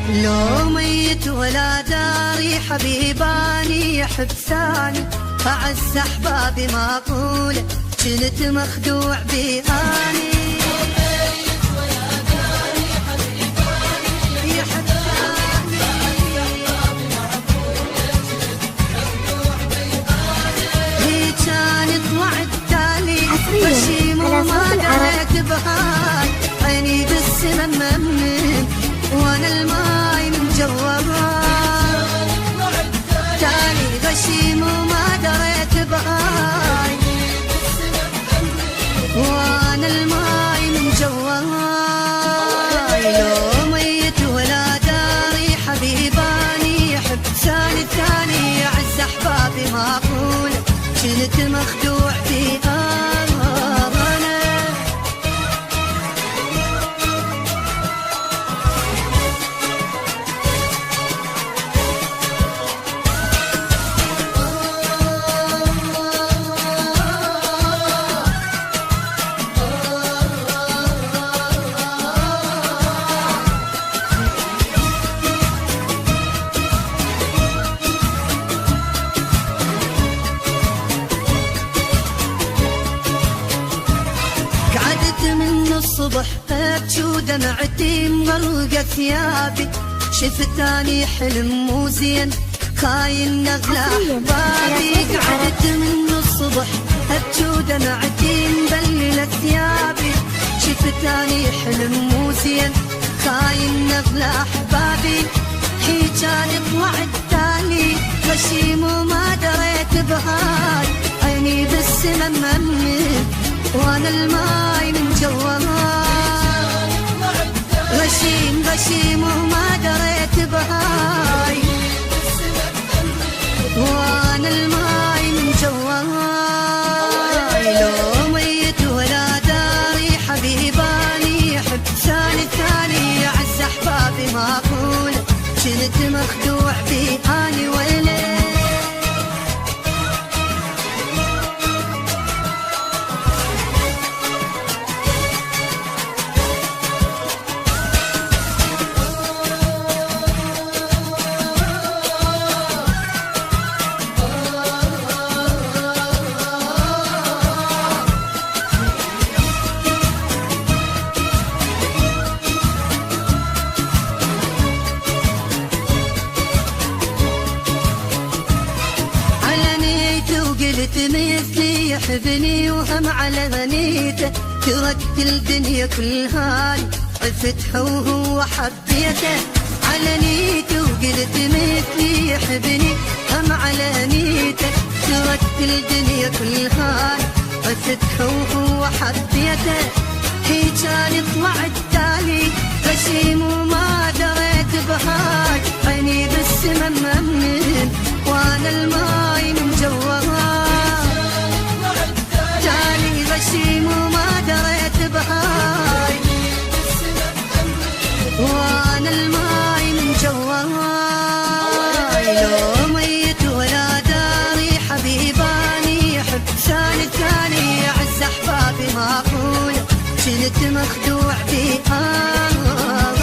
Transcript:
لو ميت ولا داري حبيباني يحب ثاني، أعز أحبابي ما أقوله كنت مخدوع بهاني. غشيم وما دريت بهاي، عيني بالسما ممن وانا الماي من جوا تاني. غشيم وما دريت بهاي وانا الماي من جوا. لو ميت ولا داري حبيباني يحب ثاني ثاني، اعز احبابي ما اقول كنت مخدوع بهاي. الصبح ابكي ودمعتي مغرقة ثيابي، شفت اني حلم مو زين خاين نغلى احبابي. قعدت من الصبح ابكي ودمعتي مبللة ثيابي، شفت اني حلم مو زين خاين نغلى احبابي. حي كانت وعد تالي غشيم وما دريت بهاي، عيني بالسما ممن وانا الماي من جوا. غشيم غشيم وما دريت بهاي وانا الماي من جوا. لو ميت ولا داري حبيباني يحب ثاني ثاني، اعز احبابي ما اقول كنت مخدوع بهاني ويلي. قلت مثلي يحبني وهم على غنيته، تركت الدنيا كلها عفت وهو حبيته. على نيته وقلت مثلي يحبني هم على نيته، تركت الدنيا كلها عفت وهو حبيته. هي كان يطلع التالي غشيم وما دريت بهاي، عيني بالسما ممن وانا الماي من جوا. غشيم وما دريت بهاي وانا الماي من جوا. لو ميت ولا داري حبيباني يحب ثاني ثاني، اعز احبابي ما اقول كنت مخدوع بهاي.